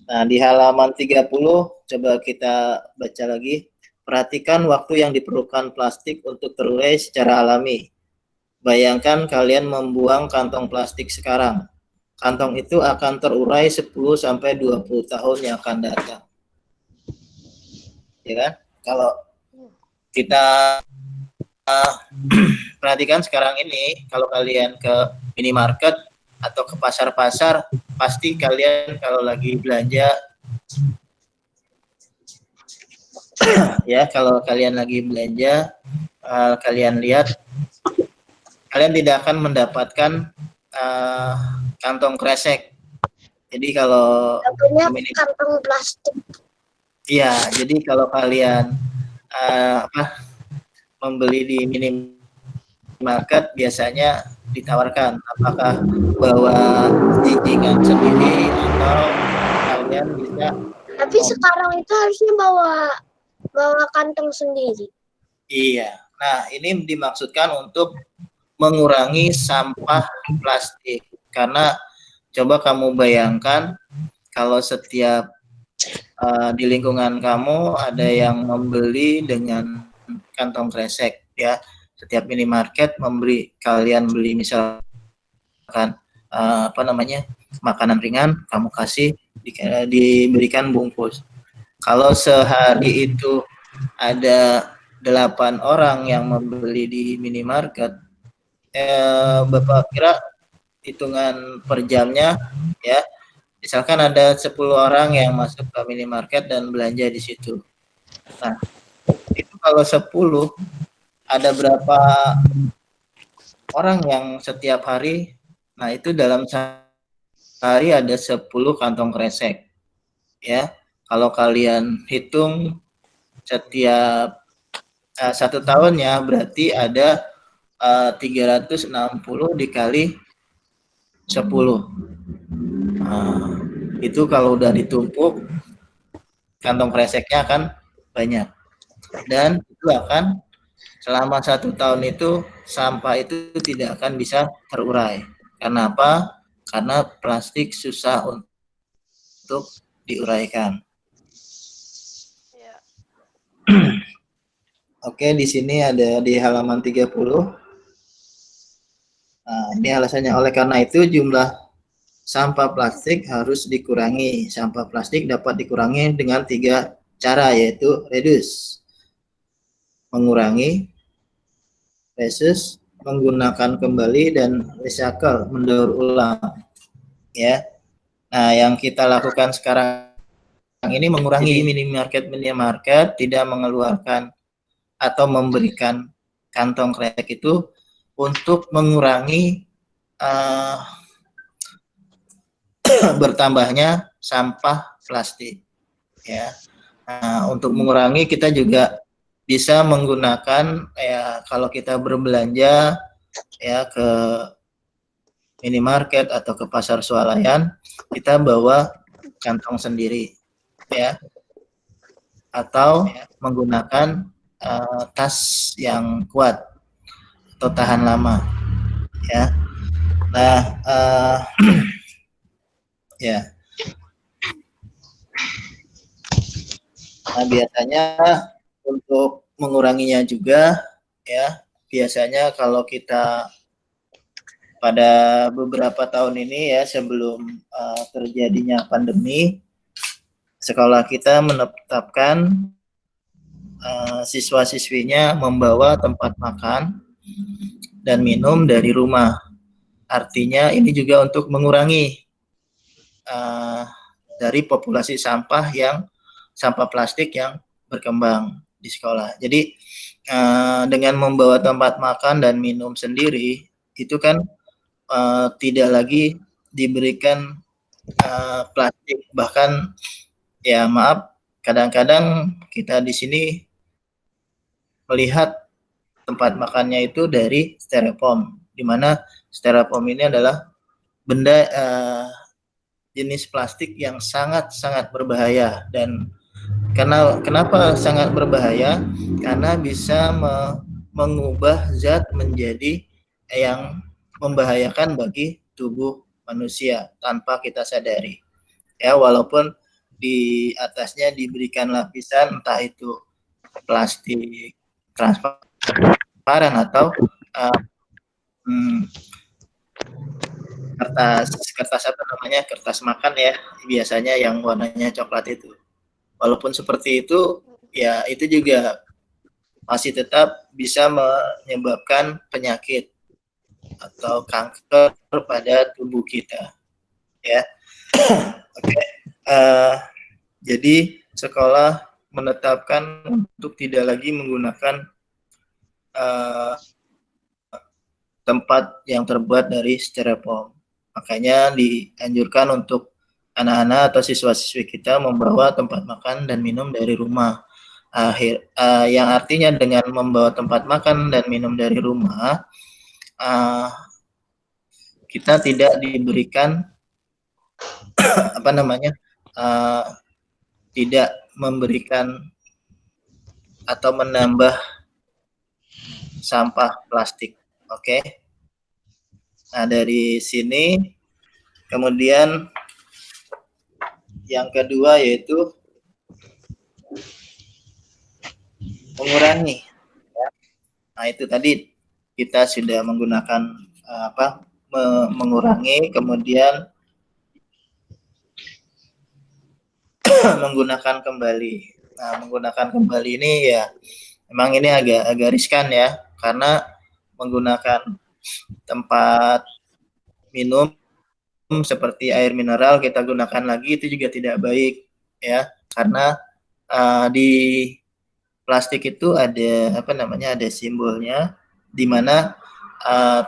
Speaker 1: Nah, di halaman 30 coba kita baca lagi. Perhatikan waktu yang diperlukan plastik untuk terurai secara alami. Bayangkan kalian membuang kantong plastik sekarang. Kantong itu akan terurai 10-20 tahun yang akan datang. Ya kan? Kalau kita perhatikan sekarang ini, kalau kalian ke minimarket atau ke pasar-pasar, pasti kalian kalau lagi belanja ya, kalau kalian lagi belanja, kalian lihat, kalian tidak akan mendapatkan kantong kresek. Jadi kalau
Speaker 2: kantong plastik.
Speaker 1: Iya, jadi kalau kalian membeli di minimarket biasanya ditawarkan apakah bawa jinjingan sendiri atau kalian bisa.
Speaker 2: Tapi sekarang itu harusnya bawa kantong sendiri.
Speaker 1: Iya. Nah, ini dimaksudkan untuk mengurangi sampah plastik. Karena coba kamu bayangkan kalau setiap di lingkungan kamu ada yang membeli dengan kantong kresek ya. Setiap minimarket memberi kalian beli misalkan makanan ringan, kamu kasih diberikan bungkus. Kalau sehari itu ada 8 orang yang membeli di minimarket, Bapak kira hitungan per jamnya ya, misalkan ada 10 orang yang masuk ke minimarket dan belanja di situ. Nah, itu kalau 10 ada berapa orang yang setiap hari, nah itu dalam sehari ada 10 kantong kresek. Ya, kalau kalian hitung setiap 1 tahun ya, berarti ada 360 dikali 10. Nah, itu kalau udah ditumpuk, kantong kreseknya akan banyak. Dan itu akan selama 1 tahun itu sampah itu tidak akan bisa terurai. Karena apa? Karena plastik susah untuk diuraikan. Oke, di sini ada di halaman 30. Nah, ini alasannya. Oleh karena itu jumlah sampah plastik harus dikurangi. Sampah plastik dapat dikurangi dengan 3 cara, yaitu reduce, mengurangi, reuse, menggunakan kembali, dan recycle, mendaur ulang. Ya. Nah, yang kita lakukan sekarang ini mengurangi minimarket tidak mengeluarkan atau memberikan kantong kresek itu untuk mengurangi bertambahnya sampah plastik. Ya. Nah, untuk mengurangi kita juga bisa menggunakan ya, kalau kita berbelanja ya ke minimarket atau ke pasar swalayan, kita bawa kantong sendiri ya, atau menggunakan tas yang kuat atau tahan lama ya. Nah, ya. Nah, biasanya untuk menguranginya juga ya, biasanya kalau kita pada beberapa tahun ini ya, sebelum terjadinya pandemi, sekolah kita menetapkan siswa-siswinya membawa tempat makan dan minum dari rumah. Artinya ini juga untuk mengurangi dari populasi sampah plastik yang berkembang di sekolah. Jadi dengan membawa tempat makan dan minum sendiri, itu kan tidak lagi diberikan plastik. Bahkan ya maaf, kadang-kadang kita di sini melihat tempat makannya itu dari styrofoam, di mana styrofoam ini adalah benda jenis plastik yang sangat-sangat berbahaya. Dan kenapa sangat berbahaya? Karena bisa mengubah zat menjadi yang membahayakan bagi tubuh manusia tanpa kita sadari. Ya, walaupun di atasnya diberikan lapisan entah itu plastik transparan atau kertas apa namanya, kertas makan ya, biasanya yang warnanya coklat itu. Walaupun seperti itu, ya itu juga masih tetap bisa menyebabkan penyakit atau kanker pada tubuh kita. Ya, oke. Jadi sekolah menetapkan untuk tidak lagi menggunakan tempat yang terbuat dari styrofoam. Makanya dianjurkan untuk anak-anak atau siswa-siswi kita membawa tempat makan dan minum dari rumah. Yang artinya dengan membawa tempat makan dan minum dari rumah, kita tidak diberikan apa namanya, tidak memberikan atau menambah sampah plastik. Oke. Nah, dari sini kemudian yang kedua yaitu mengurangi. Nah, itu tadi kita sudah menggunakan mengurangi, kemudian menggunakan kembali. Nah, menggunakan kembali ini ya Memang ini agak riskan ya, karena menggunakan tempat minum seperti air mineral kita gunakan lagi itu juga tidak baik ya, karena di plastik itu ada apa namanya, ada simbolnya di mana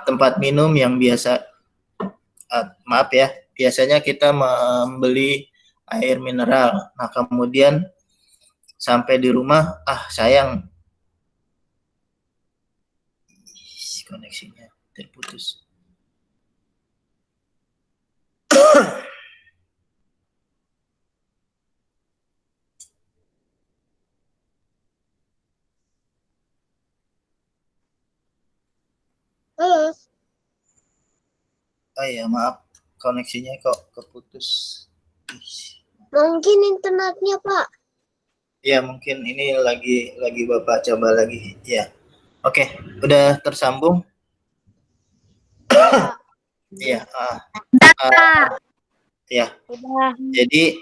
Speaker 1: tempat minum yang biasa maaf ya, biasanya kita membeli air mineral, nah kemudian sampai di rumah sayang koneksinya terputus.
Speaker 2: Halo.
Speaker 1: Oh iya, maaf, koneksinya kok keputus.
Speaker 2: Mungkin internetnya, Pak.
Speaker 1: Ya, mungkin ini lagi Bapak coba lagi. Ya. Oke, udah tersambung? Iya, ya. Jadi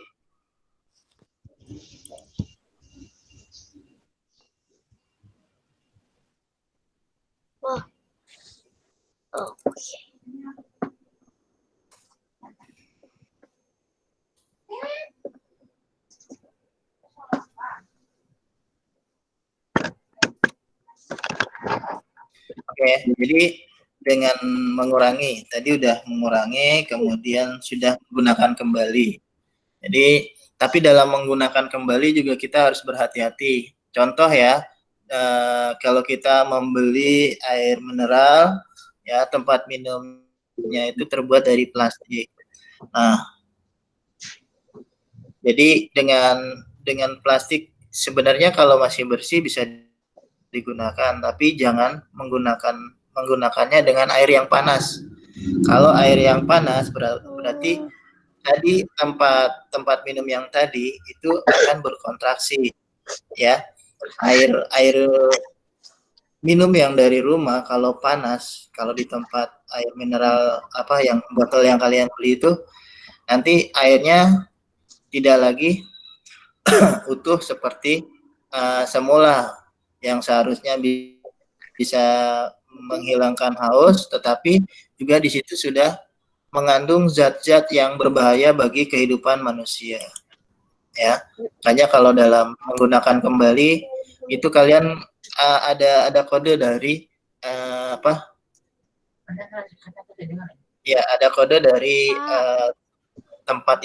Speaker 1: Oke, jadi dengan mengurangi, tadi udah mengurangi, kemudian sudah menggunakan kembali. Jadi, tapi dalam menggunakan kembali juga kita harus berhati-hati. Contoh ya, kalau kita membeli air mineral, ya tempat minumnya itu terbuat dari plastik. Nah, jadi dengan plastik sebenarnya kalau masih bersih bisa digunakan, tapi jangan menggunakannya dengan air yang panas. Kalau air yang panas berarti tadi tempat minum yang tadi itu akan berkontraksi, ya. Air minum yang dari rumah kalau panas, kalau di tempat air mineral yang botol yang kalian beli itu, nanti airnya tidak lagi utuh seperti semula, yang seharusnya bisa menghilangkan haus, tetapi juga di situ sudah mengandung zat-zat yang berbahaya bagi kehidupan manusia. Ya, makanya kalau dalam menggunakan kembali itu kalian ada kode dari Ya, ada kode dari tempat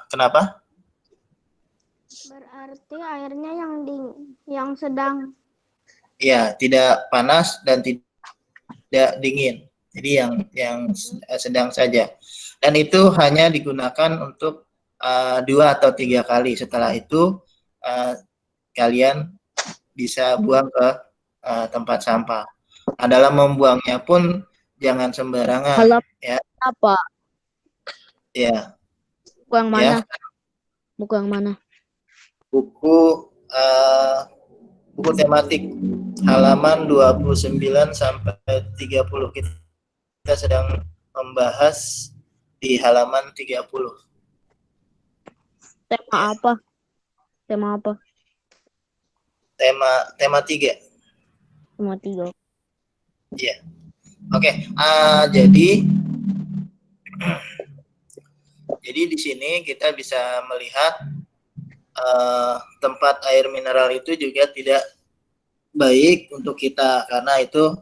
Speaker 1: kenapa?
Speaker 2: Berarti airnya yang sedang.
Speaker 1: Ya, tidak panas dan tidak dingin. Jadi yang sedang saja. Dan itu hanya digunakan untuk 2 atau 3 kali. Setelah itu kalian bisa buang ke tempat sampah. Nah, dalam membuangnya pun jangan sembarangan.
Speaker 5: Halo,
Speaker 1: ya.
Speaker 5: apa?
Speaker 1: Ya.
Speaker 5: Buku yang mana?
Speaker 1: Ya.
Speaker 5: Buku yang mana?
Speaker 1: Buku tematik halaman 29 sampai 30. Kita sedang membahas di halaman 30.
Speaker 5: Tema apa? Tema apa?
Speaker 1: Tema 3.
Speaker 5: Tema 3.
Speaker 1: Iya. Oke, jadi di sini kita bisa melihat tempat air mineral itu juga tidak baik untuk kita, karena itu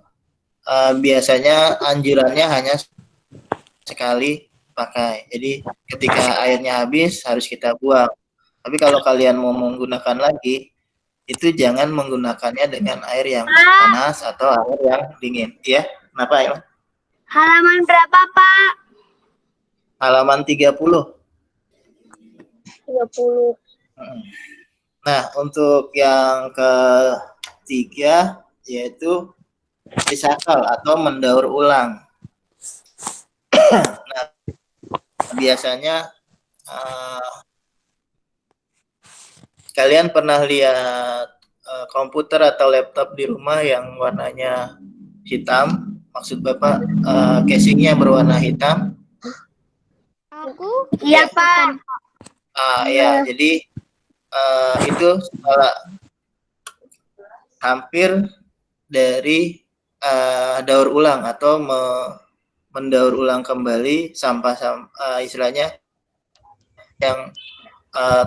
Speaker 1: biasanya anjurannya hanya sekali pakai. Jadi ketika airnya habis harus kita buang. Tapi kalau kalian mau menggunakan lagi, itu jangan menggunakannya dengan air yang panas atau air yang dingin. Ya, kenapa ya?
Speaker 4: Halaman berapa, Pak?
Speaker 1: Halaman 30.
Speaker 2: 30.
Speaker 1: Nah, untuk yang ketiga yaitu recycle atau mendaur ulang. Nah, biasanya kalian pernah lihat komputer atau laptop di rumah yang warnanya hitam? Maksud Bapak casingnya berwarna hitam?
Speaker 2: Aku?
Speaker 4: Iya, Pak.
Speaker 1: Ya, jadi itu hampir dari daur ulang atau mendaur ulang kembali sampah istilahnya yang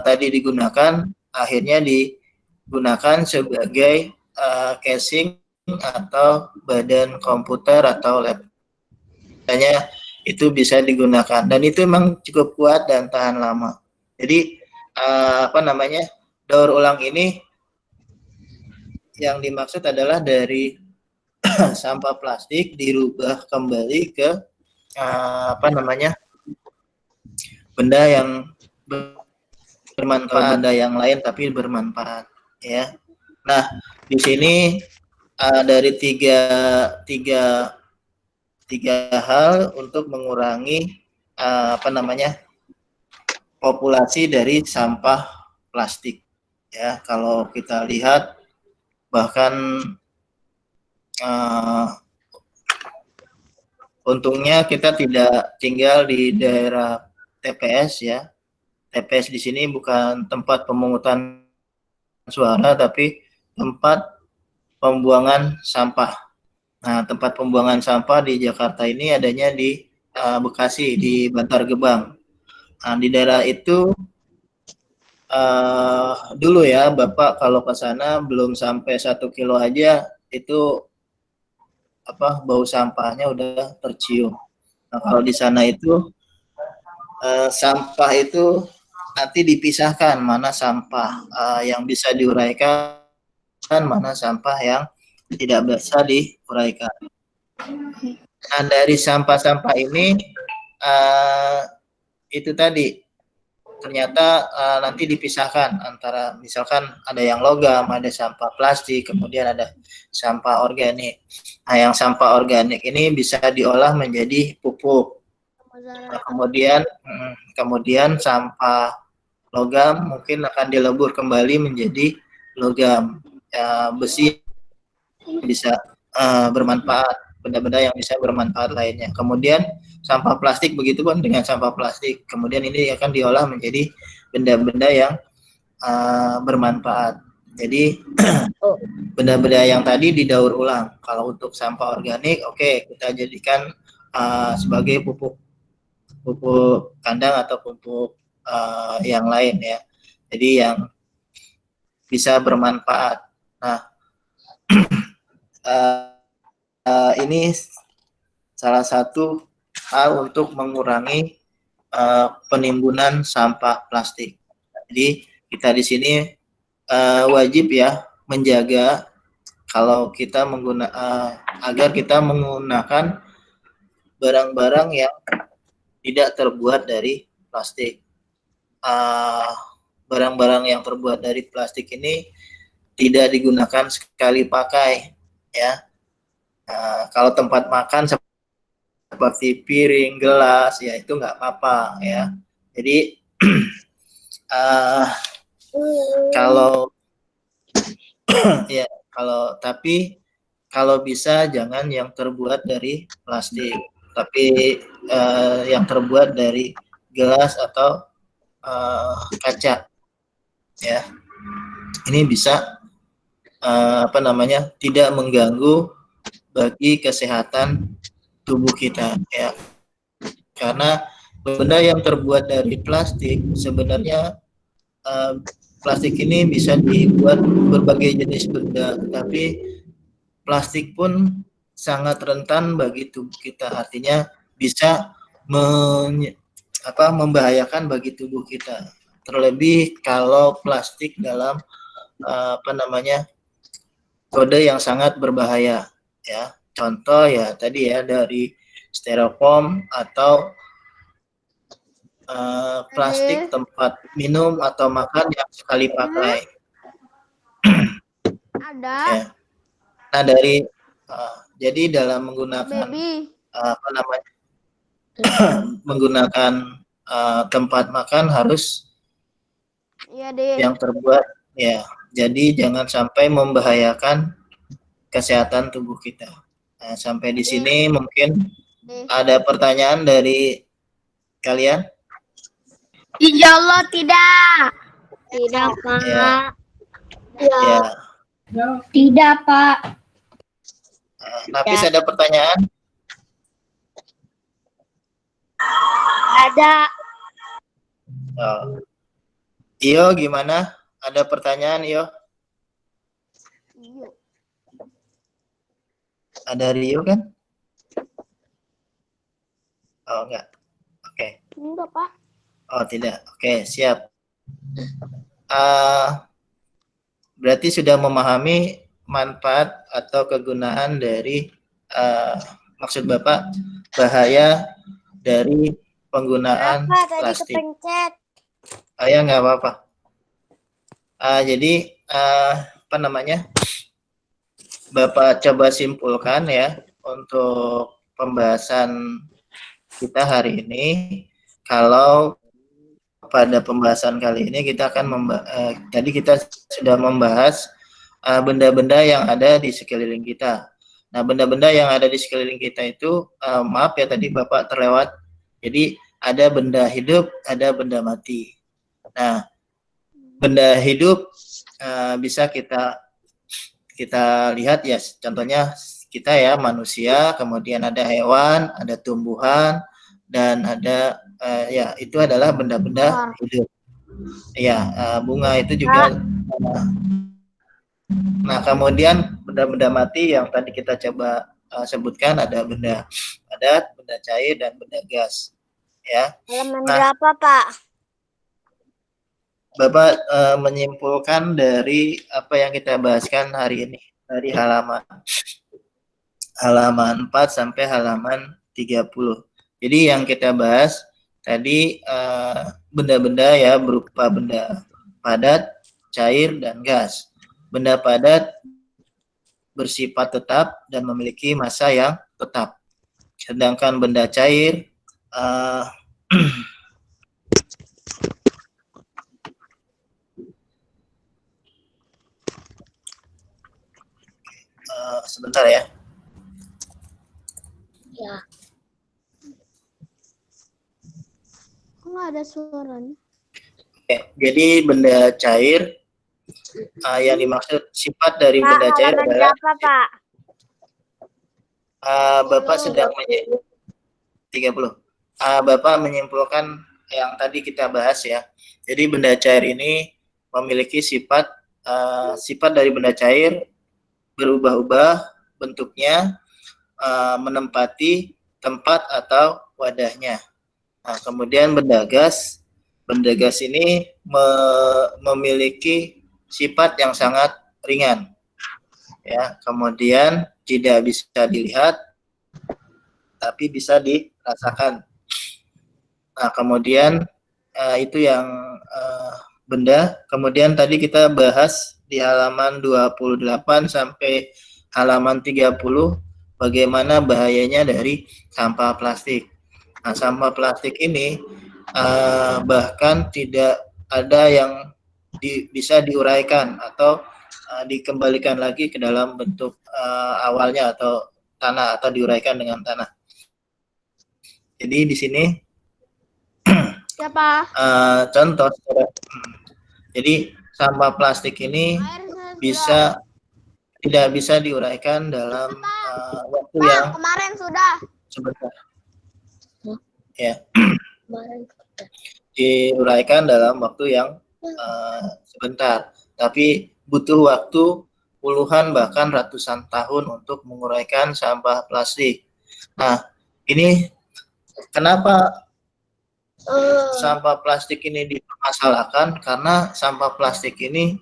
Speaker 1: tadi digunakan akhirnya digunakan sebagai casing atau badan komputer atau laptop. Misalnya itu bisa digunakan dan itu memang cukup kuat dan tahan lama. Jadi daur ulang ini yang dimaksud adalah dari sampah plastik dirubah kembali ke benda yang bermanfaat, ada yang lain tapi bermanfaat, ya. Nah, di sini dari tiga hal untuk mengurangi populasi dari sampah plastik, ya. Kalau kita lihat bahkan untungnya kita tidak tinggal di daerah TPS, ya. TPS di sini bukan tempat pemungutan suara tapi tempat pembuangan sampah. Nah, tempat pembuangan sampah di Jakarta ini adanya di Bekasi, di Bantar Gebang. Nah, di daerah itu dulu ya, Bapak kalau ke sana belum sampai 1 kilo aja itu bau sampahnya udah tercium. Nah, kalau di sana itu sampah itu nanti dipisahkan mana sampah yang bisa diuraikan, mana sampah yang tidak bisa diuraikan. Nah, dari sampah-sampah ini itu tadi ternyata nanti dipisahkan antara misalkan ada yang logam, ada sampah plastik, kemudian ada sampah organik. Nah, yang sampah organik ini bisa diolah menjadi pupuk. Nah, kemudian sampah logam mungkin akan dilebur kembali menjadi logam. Besi bisa bermanfaat, benda-benda yang bisa bermanfaat lainnya. Kemudian sampah plastik begitu pun dengan sampah plastik. Kemudian ini akan diolah menjadi benda-benda yang bermanfaat. Jadi benda-benda yang tadi didaur ulang. Kalau untuk sampah organik, oke, kita jadikan sebagai pupuk kandang atau pupuk yang lain, ya. Jadi yang bisa bermanfaat. Nah, ini salah satu hal untuk mengurangi penimbunan sampah plastik. Jadi kita di sini wajib ya menjaga kalau kita agar kita menggunakan barang-barang yang tidak terbuat dari plastik. Barang-barang yang terbuat dari plastik ini tidak digunakan sekali pakai, ya. Kalau tempat makan seperti piring, gelas, ya itu nggak apa-apa, ya. Jadi kalau tapi kalau bisa jangan yang terbuat dari plastik, tapi yang terbuat dari gelas atau kaca, ya. Ini bisa tidak mengganggu bagi kesehatan tubuh kita, ya. Karena benda yang terbuat dari plastik sebenarnya plastik ini bisa dibuat berbagai jenis benda, tapi plastik pun sangat rentan bagi tubuh kita, artinya bisa membahayakan bagi tubuh kita. Terlebih kalau plastik dalam kode yang sangat berbahaya, ya. Contoh ya tadi ya dari styrofoam atau plastik tempat minum atau makan yang sekali pakai.
Speaker 5: Ada.
Speaker 1: Ya. Nah, jadi dalam menggunakan menggunakan tempat makan harus yang terbuat, ya. Jadi jangan sampai membahayakan kesehatan tubuh kita. Nah, sampai di sini mungkin ada pertanyaan dari kalian?
Speaker 4: Insya Allah tidak.
Speaker 5: Tidak, Pak.
Speaker 1: Ya.
Speaker 4: Tidak, Pak.
Speaker 1: Nafis ada pertanyaan?
Speaker 4: Ada.
Speaker 1: Oh. Iyo gimana? Ada pertanyaan Iyo? Ada Rio kan? Oh enggak. Oke.
Speaker 2: Enggak, Pak.
Speaker 1: Oh tidak. Oke, siap. Berarti sudah memahami manfaat atau kegunaan dari maksud Bapak bahaya dari penggunaan
Speaker 4: Kenapa tadi
Speaker 1: plastik.
Speaker 4: kepencet?
Speaker 1: Ya nggak apa-apa. Jadi apa namanya? Bapak coba simpulkan ya untuk pembahasan kita hari ini. Kalau pada pembahasan kali ini kita akan tadi kita sudah membahas benda-benda yang ada di sekeliling kita. Nah, benda-benda yang ada di sekeliling kita itu maaf ya tadi Bapak terlewat. Jadi ada benda hidup, ada benda mati. Nah, benda hidup bisa kita lihat ya, contohnya kita ya manusia, kemudian ada hewan, ada tumbuhan, dan ada ya itu adalah benda-benda hidup. Ya, bunga itu juga. Nah, kemudian benda-benda mati yang tadi kita coba sebutkan ada benda padat, benda cair, dan benda gas. Ya.
Speaker 4: Halaman berapa, Pak?
Speaker 1: Bapak menyimpulkan dari apa yang kita bahaskan hari ini dari halaman 4 sampai halaman 30. Jadi yang kita bahas tadi benda-benda ya berupa benda padat, cair, dan gas. Benda padat bersifat tetap dan memiliki massa yang tetap. Sedangkan benda cair sebentar ya.
Speaker 2: Ya. Kok nggak ada suaranya?
Speaker 1: Oke, jadi benda cair yang dimaksud sifat dari
Speaker 4: Pak,
Speaker 1: benda cair
Speaker 4: halaman
Speaker 1: adalah
Speaker 4: berapa, Pak?
Speaker 1: Bapak sedang 30. Bapak menyimpulkan yang tadi kita bahas ya. Jadi benda cair ini memiliki sifat dari benda cair berubah-ubah bentuknya, menempati tempat atau wadahnya. Nah, kemudian benda gas ini memiliki sifat yang sangat ringan. Ya, kemudian tidak bisa dilihat tapi bisa dirasakan. Nah, kemudian itu yang benda. Kemudian tadi kita bahas di halaman 28 sampai halaman 30 bagaimana bahayanya dari sampah plastik. Nah, sampah plastik ini bahkan tidak ada yang bisa diuraikan atau dikembalikan lagi ke dalam bentuk awalnya atau tanah atau diuraikan dengan tanah. Jadi di sini
Speaker 2: Siapa?
Speaker 1: contoh, jadi sampah plastik ini tidak bisa diuraikan dalam waktu yang
Speaker 2: Kemarin sudah.
Speaker 1: sebentar. Ya, diuraikan dalam waktu yang sebentar, tapi butuh waktu puluhan bahkan ratusan tahun untuk menguraikan sampah plastik. Nah, ini kenapa sampah plastik ini dipermasalahkan? Karena sampah plastik ini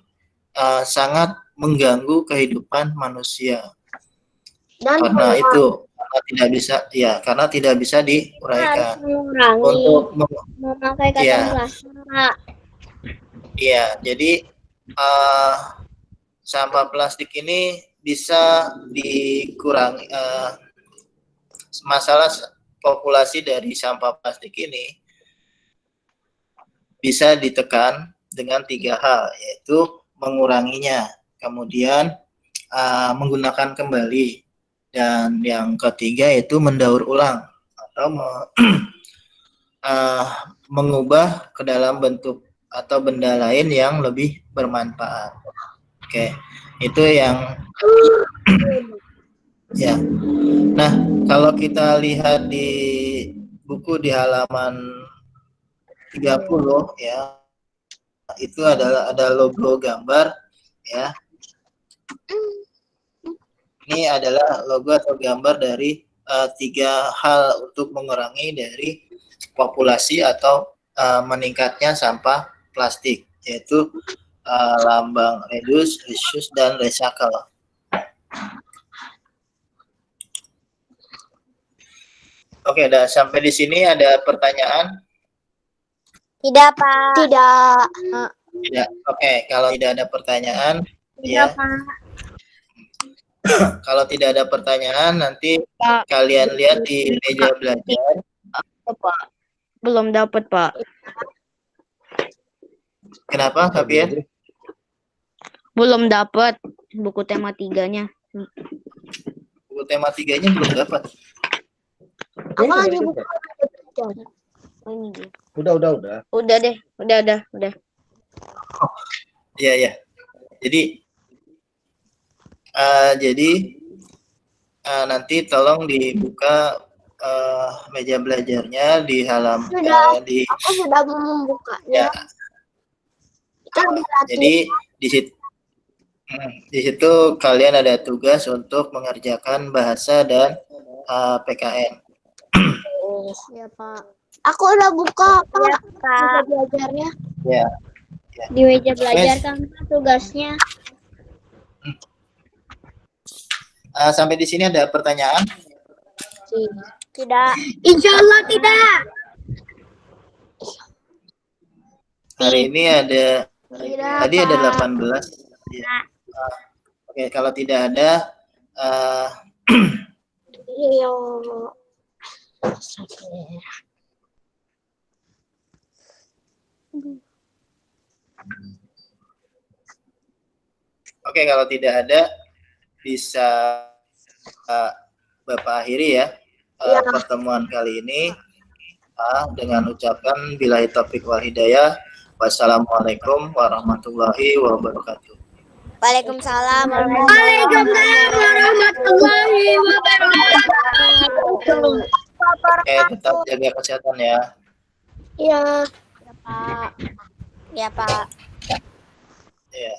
Speaker 1: sangat mengganggu kehidupan manusia.
Speaker 2: Dan
Speaker 1: Karena itu karena tidak bisa diuraikan. Untuk
Speaker 2: memakai kata
Speaker 1: ya,
Speaker 2: plastik.
Speaker 1: Iya, jadi sampah plastik ini bisa dikurangi. Masalah populasi dari sampah plastik ini bisa ditekan dengan 3 hal, yaitu menguranginya, kemudian menggunakan kembali, dan yang ketiga yaitu mendaur ulang atau mengubah ke dalam bentuk atau benda lain yang lebih bermanfaat. Oke, itu yang ya. Nah, kalau kita lihat di buku di halaman 30 ya, itu adalah ada logo gambar ya. Ini adalah logo atau gambar dari 3 hal untuk mengurangi dari populasi atau meningkatnya sampah plastik, yaitu lambang reduce, reuse, dan recycle. Oke, dan sampai di sini ada pertanyaan?
Speaker 4: Tidak, Pak. Tidak.
Speaker 1: Tidak. Oke, kalau tidak ada pertanyaan,
Speaker 3: Tidak,
Speaker 1: ya.
Speaker 3: Pak.
Speaker 1: Kalau tidak ada pertanyaan, nanti
Speaker 5: Pak.
Speaker 1: kalian lihat di meja belajar.
Speaker 5: Pak. Belum dapat, Pak.
Speaker 1: Kenapa, Kapian?
Speaker 5: Belum dapat buku tema 3-nya.
Speaker 1: Buku tema 3-nya belum dapat.
Speaker 2: Aku lagi buka.
Speaker 5: Oh, ini dia.
Speaker 6: Udah.
Speaker 5: Udah deh, udah.
Speaker 1: Iya, ya. Jadi nanti tolong dibuka meja belajarnya di halaman
Speaker 2: Sudah.
Speaker 1: di
Speaker 2: Aku sudah mau membukanya.
Speaker 1: ya.
Speaker 2: Itu berarti
Speaker 1: Jadi di situ kalian ada tugas untuk mengerjakan bahasa dan PKN.
Speaker 2: ya, Pak. Aku udah buka, Pak.
Speaker 4: Ya, Pak.
Speaker 2: Meja belajarnya.
Speaker 1: Ya.
Speaker 4: Di meja belajar kan tugasnya.
Speaker 1: Sampai di sini ada pertanyaan?
Speaker 4: Tidak.
Speaker 2: Insya Allah tidak.
Speaker 1: Hari ini ada
Speaker 2: Tidak,
Speaker 1: tadi ada
Speaker 2: Pak.
Speaker 1: 18. Ya. Oke, kalau tidak ada
Speaker 2: Iya.
Speaker 1: oke, kalau tidak ada bisa Bapak akhiri ya pertemuan kali ini dengan ucapan billahi taufiq wal hidayah. Wassalamualaikum warahmatullahi wabarakatuh.
Speaker 4: Waalaikumsalam.
Speaker 2: warahmatullahi wabarakatuh.
Speaker 1: Oke, tetap jaga kesehatan ya.
Speaker 2: Iya.
Speaker 4: Pak. Ya, Pak.
Speaker 1: Ya.